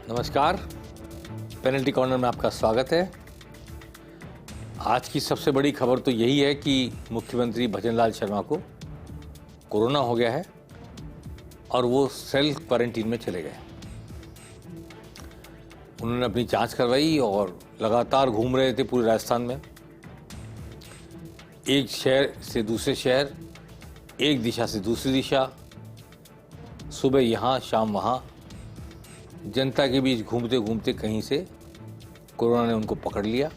नमस्कार, penalty corner में आपका स्वागत है। आज की सबसे बड़ी खबर तो यही है कि मुख्यमंत्री भजनलाल शर्मा को कोरोना हो गया है और वो सेल्फ क्वारंटीन में चले गए। उन्होंने अपनी जांच करवाई और लगातार घूम रहे थे पूरे राजस्थान में, एक शहर से दूसरे शहर, एक दिशा से दूसरी दिशा, सुबह यहाँ शाम वहाँ, जनता के बीच घूमते घूमते कहीं से कोरोना ने उनको पकड़ लिया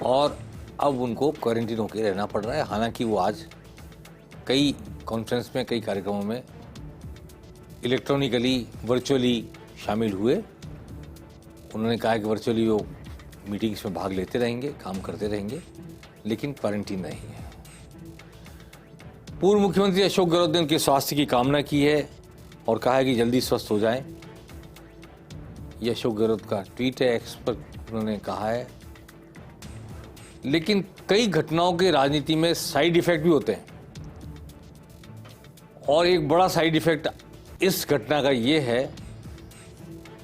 और अब उनको क्वारंटीन होकर रहना पड़ रहा है। हालांकि वो आज कई कॉन्फ्रेंस में, कई कार्यक्रमों में इलेक्ट्रॉनिकली, वर्चुअली शामिल हुए। उन्होंने कहा कि वर्चुअली वो मीटिंग्स में भाग लेते रहेंगे, काम करते रहेंगे, लेकिन क्वारंटीन नहीं है। पूर्व मुख्यमंत्री अशोक गहलोत ने उनके स्वास्थ्य की कामना की है और कहा है कि जल्दी स्वस्थ हो जाएं। यह अशोक गहलोत का ट्वीट है, एक्स पर उन्होंने कहा है। लेकिन कई घटनाओं के राजनीति में साइड इफेक्ट भी होते हैं और एक बड़ा साइड इफेक्ट इस घटना का यह है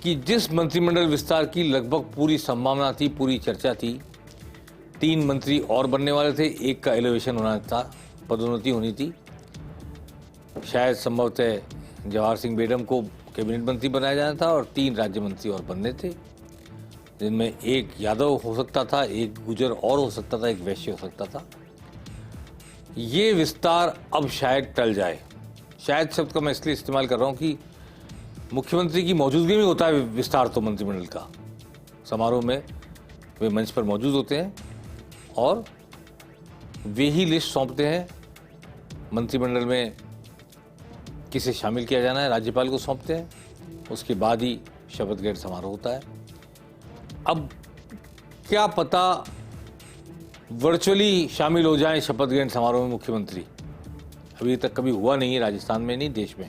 कि जिस मंत्रिमंडल विस्तार की लगभग पूरी संभावना थी, पूरी चर्चा थी, 3 मंत्री और बनने वाले थे, एक का एलिवेशन होना था, पदोन्नति होनी थी। शायद संभवतः जवाहर सिंह बेडम को कैबिनेट मंत्री बनाया जाना था और 3 राज्य मंत्री और बनने थे, जिनमें एक यादव हो सकता था, एक गुजर और हो सकता था, एक वैश्य हो सकता था। ये विस्तार अब शायद टल जाए। शायद शब्द का मैं इसलिए इस्तेमाल कर रहा हूँ कि मुख्यमंत्री की मौजूदगी में होता है विस्तार, तो मंत्रिमंडल का समारोह में वे मंच पर मौजूद होते हैं और वे ही लिस्ट सौंपते हैं। मंत्रिमंडल में किसे शामिल किया जाना है राज्यपाल को सौंपते हैं, उसके बाद ही शपथ ग्रहण समारोह होता है। अब क्या पता वर्चुअली शामिल हो जाएं शपथ ग्रहण समारोह में मुख्यमंत्री, अभी तक कभी हुआ नहीं है राजस्थान में, नहीं देश में।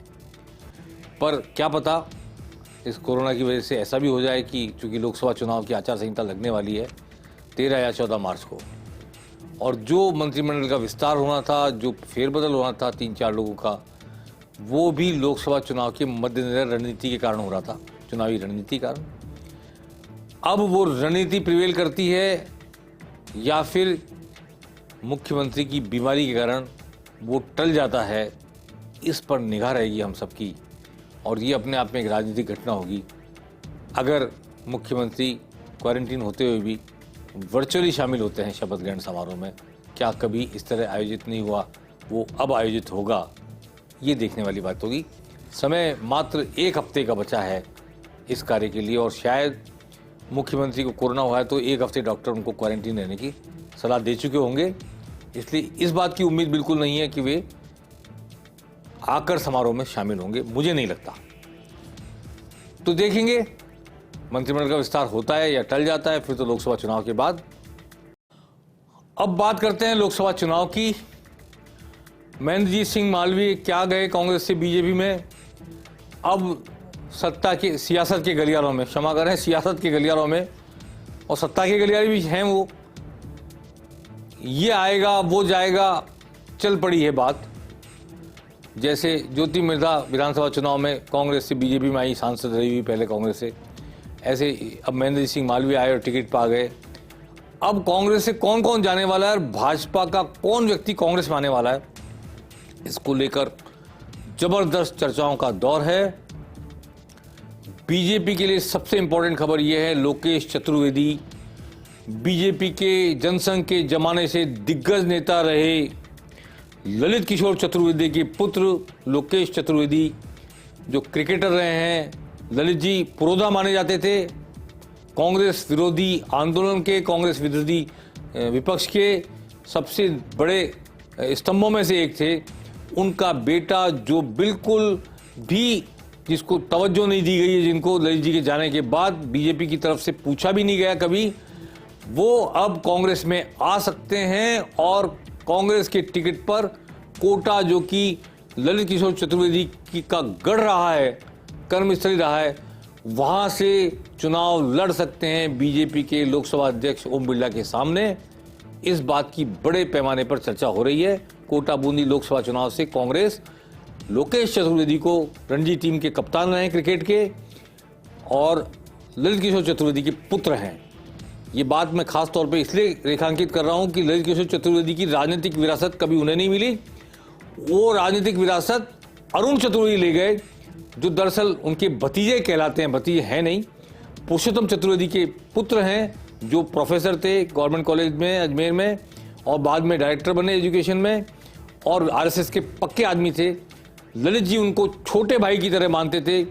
पर क्या पता इस कोरोना की वजह से ऐसा भी हो जाए कि चूंकि लोकसभा चुनाव की आचार संहिता लगने वाली है 13 या 14 मार्च को, और जो मंत्रिमंडल का विस्तार होना था, जो फेरबदल होना था 3-4 लोगों का, वो भी लोकसभा चुनाव के मद्देनजर रणनीति के कारण हो रहा था, चुनावी रणनीति के कारण। अब वो रणनीति प्रिवेल करती है या फिर मुख्यमंत्री की बीमारी के कारण वो टल जाता है, इस पर निगाह रहेगी हम सबकी। और ये अपने आप में एक राजनीतिक घटना होगी। अगर मुख्यमंत्री क्वारंटीन होते हुए भी वर्चुअली शामिल होते हैं शपथ ग्रहण समारोह में, क्या कभी इस तरह आयोजित नहीं हुआ, वो अब आयोजित होगा, ये देखने वाली बात होगी। समय मात्र 1 हफ्ते का बचा है इस कार्य के लिए और शायद मुख्यमंत्री को कोरोना हुआ है तो 1 हफ्ते डॉक्टर उनको क्वारंटीन रहने की सलाह दे चुके होंगे। इसलिए इस बात की उम्मीद बिल्कुल नहीं है कि वे आकर समारोह में शामिल होंगे, मुझे नहीं लगता। तो देखेंगे मंत्रिमंडल का विस्तार होता है या टल जाता है, फिर तो लोकसभा चुनाव के बाद। अब बात करते हैं लोकसभा चुनाव की। महेंद्रजीत सिंह मालवीय क्या गए कांग्रेस से बीजेपी में। अब सत्ता के, सियासत के गलियारों में, क्षमा करें, सियासत के गलियारों में, और सत्ता के गलियारे भी हैं वो, ये आएगा वो जाएगा, चल पड़ी है बात। जैसे ज्योति मिर्धा विधानसभा चुनाव में कांग्रेस से बीजेपी में आई, सांसद रही हुई पहले कांग्रेस से, ऐसे अब महेंद्रजीत सिंह मालवीय आए और टिकट पा गए। अब कांग्रेस से कौन कौन जाने वाला है और भाजपा का कौन व्यक्ति कांग्रेस में आने वाला है, इसको लेकर जबरदस्त चर्चाओं का दौर है। बीजेपी के लिए सबसे इंपॉर्टेंट खबर यह है, लोकेश चतुर्वेदी, बीजेपी के जनसंघ के जमाने से दिग्गज नेता रहे ललित किशोर चतुर्वेदी के पुत्र लोकेश चतुर्वेदी, जो क्रिकेटर रहे हैं। ललित जी पुरोधा माने जाते थे, कांग्रेस विरोधी आंदोलन के, कांग्रेस विरोधी विपक्ष के सबसे बड़े स्तंभों में से एक थे। उनका बेटा, जो बिल्कुल भी, जिसको तवज्जो नहीं दी गई है, जिनको ललित जी के जाने के बाद बीजेपी की तरफ से पूछा भी नहीं गया कभी, वो अब कांग्रेस में आ सकते हैं और कांग्रेस के टिकट पर कोटा, जो कि ललित किशोर चतुर्वेदी की का गढ़ रहा है, कर्मस्थली रहा है, वहां से चुनाव लड़ सकते हैं बीजेपी के लोकसभा अध्यक्ष ओम बिरला के सामने। इस बात की बड़े पैमाने पर चर्चा हो रही है। कोटा बूंदी लोकसभा चुनाव से कांग्रेस लोकेश चतुर्वेदी को, रणजी टीम के कप्तान रहे क्रिकेट के, और ललित किशोर चतुर्वेदी के पुत्र हैं। ये बात मैं खास तौर पे इसलिए रेखांकित कर रहा हूं कि ललित किशोर चतुर्वेदी की राजनीतिक विरासत कभी उन्हें नहीं मिली। वो राजनीतिक विरासत अरुण चतुर्वेदी ले गए, जो दरअसल उनके भतीजे कहलाते हैं, भतीजे हैं नहीं, पुरुषोत्तम चतुर्वेदी के पुत्र हैं, जो प्रोफेसर थे गवर्नमेंट कॉलेज में अजमेर में और बाद में डायरेक्टर बने एजुकेशन में और आरएसएस के पक्के आदमी थे। ललित जी उनको छोटे भाई की तरह मानते थे।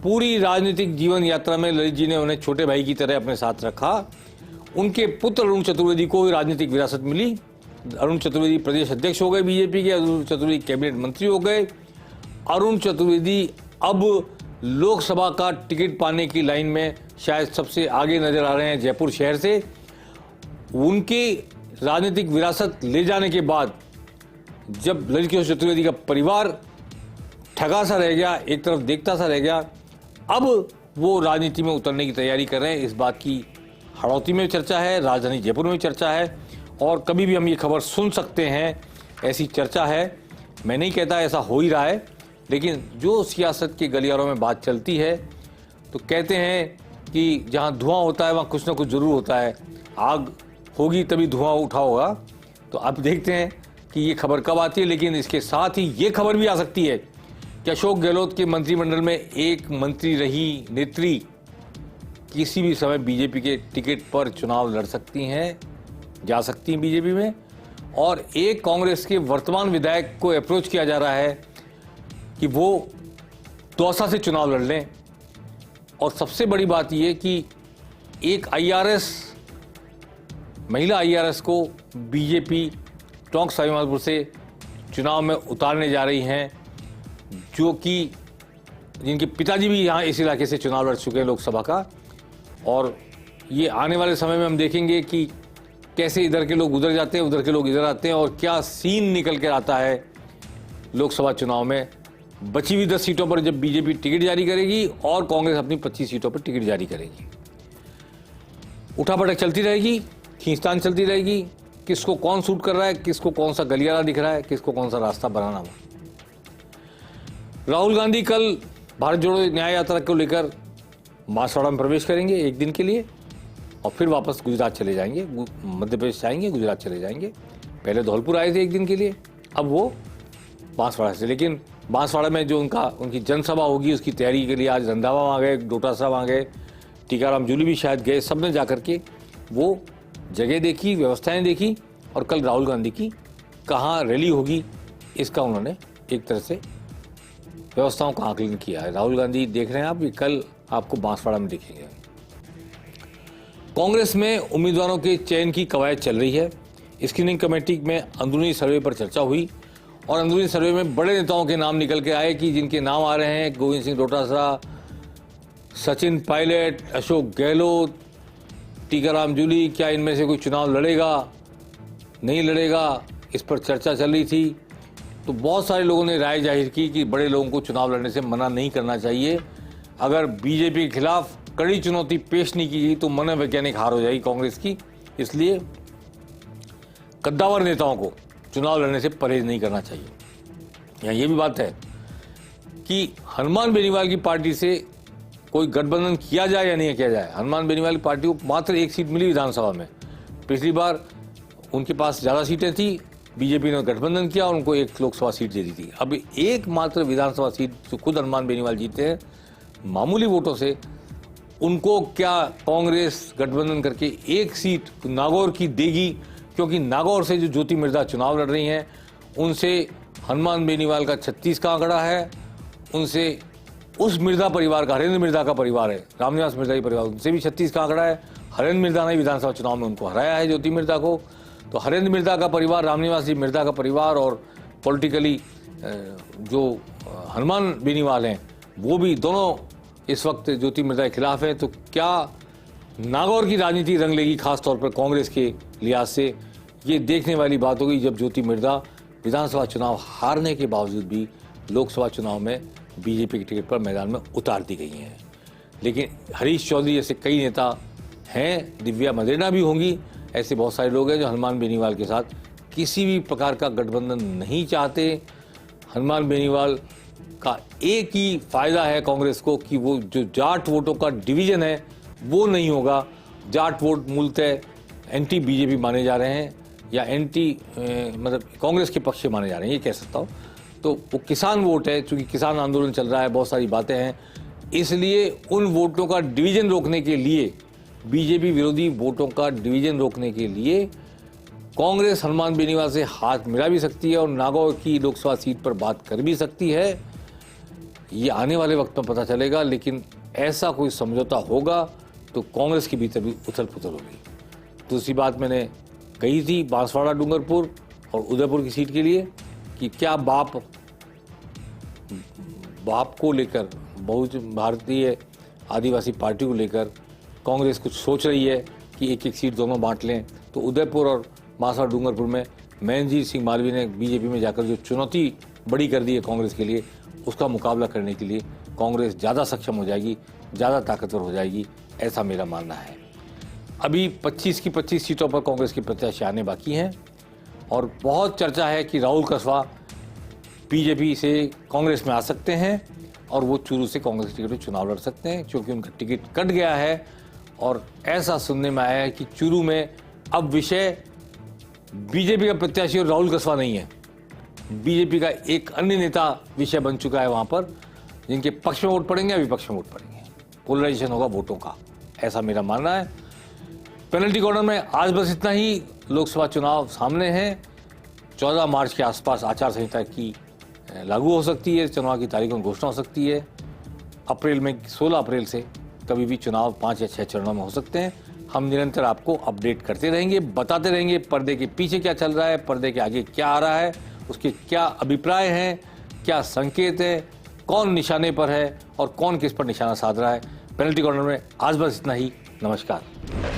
पूरी राजनीतिक जीवन यात्रा में ललित जी ने उन्हें छोटे भाई की तरह अपने साथ रखा। उनके पुत्र अरुण चतुर्वेदी को राजनीतिक विरासत मिली। अरुण चतुर्वेदी प्रदेश अध्यक्ष हो गए बीजेपी के, अरुण चतुर्वेदी कैबिनेट मंत्री हो गए। अरुण चतुर्वेदी अब लोकसभा का टिकट पाने की लाइन में शायद सबसे आगे नजर आ रहे हैं जयपुर शहर से। उनकी राजनीतिक विरासत ले जाने के बाद जब ललित किशोर चतुर्वेदी का परिवार ठगा सा रह गया, एक तरफ देखता सा रह गया, अब वो राजनीति में उतरने की तैयारी कर रहे हैं। इस बात की हड़ौती में चर्चा है, राजधानी जयपुर में चर्चा है और कभी भी हम ये खबर सुन सकते हैं, ऐसी चर्चा है। मैं नहीं कहता ऐसा हो ही रहा है, लेकिन जो सियासत के गलियारों में बात चलती है तो कहते हैं कि जहाँ धुआं होता है वहाँ कुछ ना कुछ जरूर होता है। आग होगी तभी धुआं उठा होगा। तो अब देखते हैं कि ये खबर कब आती है। लेकिन इसके साथ ही ये खबर भी आ सकती है कि अशोक गहलोत के मंत्रिमंडल में एक मंत्री रही नेत्री किसी भी समय बीजेपी के टिकट पर चुनाव लड़ सकती हैं, जा सकती हैं बीजेपी में। और एक कांग्रेस के वर्तमान विधायक को अप्रोच किया जा रहा है कि वो दौसा से चुनाव लड़ लें। और सबसे बड़ी बात यह कि एक आईआरएस, महिला आईआरएस को बीजेपी टोंक सवाईमाधोपुर से चुनाव में उतारने जा रही हैं, जो कि जिनके पिताजी भी यहाँ इस इलाके से चुनाव लड़ चुके हैं लोकसभा का। और ये आने वाले समय में हम देखेंगे कि कैसे इधर के लोग उधर जाते हैं, उधर के लोग इधर आते हैं और क्या सीन निकल कर आता है लोकसभा चुनाव में। बची हुई 10 सीटों पर जब बीजेपी टिकट जारी करेगी और कांग्रेस अपनी 25 सीटों पर टिकट जारी करेगी, उठापटक चलती रहेगी, खींचतान चलती रहेगी। किसको कौन सूट कर रहा है, किसको कौन सा गलियारा दिख रहा है, किसको कौन सा रास्ता बनाना हुआ। राहुल गांधी कल भारत जोड़ो न्याय यात्रा को लेकर बांसवाड़ा में प्रवेश करेंगे एक दिन के लिए और फिर वापस गुजरात चले जाएंगे, मध्य प्रदेश जाएंगे, गुजरात चले जाएंगे। पहले धौलपुर आए थे एक दिन के लिए, अब वो बांसवाड़ा से। लेकिन बांसवाड़ा में जो उनकी जनसभा होगी उसकी तैयारी के लिए आज रंधावा वहाँ गए, डोटासरा वहाँ गए, टीकाराम जूली भी शायद गए। सब ने जाकर के वो जगह देखी, व्यवस्थाएं देखी और कल राहुल गांधी की कहाँ रैली होगी इसका उन्होंने एक तरह से व्यवस्थाओं का आकलन किया है। राहुल गांधी देख रहे हैं आप, कल आपको बांसवाड़ा में दिखेंगे। कांग्रेस में उम्मीदवारों के चयन की कवायद चल रही है। स्क्रीनिंग कमेटी में अंदरूनी सर्वे पर चर्चा हुई और अंदरूनी सर्वे में बड़े नेताओं के नाम निकल के आए कि जिनके नाम आ रहे हैं गोविंद सिंह डोटासरा, सचिन पायलट, अशोक गहलोत, टीकाराम जूली, क्या इनमें से कोई चुनाव लड़ेगा नहीं लड़ेगा, इस पर चर्चा चल रही थी। तो बहुत सारे लोगों ने राय जाहिर की कि बड़े लोगों को चुनाव लड़ने से मना नहीं करना चाहिए। अगर बीजेपी के खिलाफ कड़ी चुनौती पेश नहीं की गई तो मनोवैज्ञानिक हार हो जाएगी कांग्रेस की। इसलिए कद्दावर नेताओं को चुनाव लड़ने से परहेज नहीं करना चाहिए। यहाँ ये भी बात है कि हनुमान बेनीवाल की पार्टी से कोई गठबंधन किया जाए या नहीं किया जाए। हनुमान बेनीवाल की पार्टी को मात्र एक सीट मिली विधानसभा में। पिछली बार उनके पास ज़्यादा सीटें थी, बीजेपी ने गठबंधन किया और उनको एक लोकसभा सीट दे दी थी। अब एकमात्र विधानसभा सीट जो खुद हनुमान बेनीवाल जीते हैं मामूली वोटों से, उनको क्या कांग्रेस गठबंधन करके एक सीट नागौर की देगी? क्योंकि नागौर से जो ज्योति मिर्धा चुनाव लड़ रही हैं उनसे हनुमान बेनीवाल का 36 का आंकड़ा है, उनसे उस मिर्धा परिवार का, हरेंद्र मिर्धा का परिवार है, रामनिवास मिर्धा की परिवार, उनसे भी 36 का आंकड़ा है। हरेंद्र मिर्धा ने विधानसभा चुनाव में उनको हराया है, ज्योति मिर्धा को। तो हरेंद्र मिर्धा का परिवार, रामनिवास जी मिर्धा का परिवार और पॉलिटिकली जो हनुमान बेनीवाल हैं वो भी दोनों इस वक्त ज्योति मिर्धा के खिलाफ है। तो क्या नागौर की राजनीति रंग लेगी, खासतौर पर कांग्रेस के लिहाज से? ये देखने वाली बात होगी जब ज्योति मिर्धा विधानसभा चुनाव हारने के बावजूद भी लोकसभा चुनाव में बीजेपी के टिकट पर मैदान में उतार दी गई हैं। लेकिन हरीश चौधरी जैसे कई नेता हैं, दिव्या मदेना भी होंगी, ऐसे बहुत सारे लोग हैं जो हनुमान बेनीवाल के साथ किसी भी प्रकार का गठबंधन नहीं चाहते। हनुमान बेनीवाल का एक ही फायदा है कांग्रेस को कि वो जो जाट वोटों का डिवीजन है वो नहीं होगा। जाट वोट मूलतः एंटी बीजेपी माने जा रहे हैं या एंटी मतलब कांग्रेस के पक्ष से माने जा रहे हैं, ये कह सकता हूँ। तो वो किसान वोट है, चूंकि किसान आंदोलन चल रहा है, बहुत सारी बातें हैं, इसलिए उन वोटों का डिवीजन रोकने के लिए, बीजेपी विरोधी वोटों का डिवीजन रोकने के लिए कांग्रेस हनुमान बेनीवाल से हाथ मिला भी सकती है और नागौर की लोकसभा सीट पर बात कर भी सकती है। ये आने वाले वक्त में पता चलेगा, लेकिन ऐसा कोई समझौता होगा तो कांग्रेस के भीतर भी उथल पुथल होगी। दूसरी बात मैंने कही थी बांसवाड़ा, डूंगरपुर और उदयपुर की सीट के लिए कि क्या बाप को लेकर, बहुत भारतीय आदिवासी पार्टी को लेकर कांग्रेस कुछ सोच रही है कि एक एक सीट दोनों बांट लें। तो उदयपुर और बांसवाड़ा डूंगरपुर में महेंद्रजीत सिंह मालवीय ने बीजेपी में जाकर जो चुनौती बड़ी कर दी है कांग्रेस के लिए, उसका मुकाबला करने के लिए कांग्रेस ज़्यादा सक्षम हो जाएगी, ज़्यादा ताकतवर हो जाएगी, ऐसा मेरा मानना है। अभी 25 की 25 सीटों पर कांग्रेस के प्रत्याशी आने बाकी हैं और बहुत चर्चा है कि राहुल कसवा बीजेपी से कांग्रेस में आ सकते हैं और वो चूरू से कांग्रेस टिकट पर चुनाव लड़ सकते हैं, क्योंकि उनका टिकट कट गया है। और ऐसा सुनने में आया है कि चूरू में अब विषय बीजेपी का प्रत्याशी और राहुल कसवा नहीं है, बीजेपी का एक अन्य नेता विषय बन चुका है वहां पर, जिनके पक्ष में वोट पड़ेंगे या विपक्ष में वोट पड़ेंगे। पोलराइजेशन होगा वोटों का, ऐसा मेरा मानना है। पेनल्टी कॉर्नर में आज बस इतना ही। लोकसभा चुनाव सामने हैं, 14 मार्च के आसपास आचार संहिता की लागू हो सकती है, चुनाव की तारीखों की घोषणा हो सकती है। अप्रैल में 16 अप्रैल से कभी भी चुनाव 5 या 6 चरणों में हो सकते हैं। हम निरंतर आपको अपडेट करते रहेंगे, बताते रहेंगे पर्दे के पीछे क्या चल रहा है, पर्दे के आगे क्या आ रहा है, उसके क्या अभिप्राय हैं, क्या संकेत है, कौन निशाने पर है और कौन किस पर निशाना साध रहा है। पेनल्टी कॉर्नर में आज बस इतना ही। नमस्कार।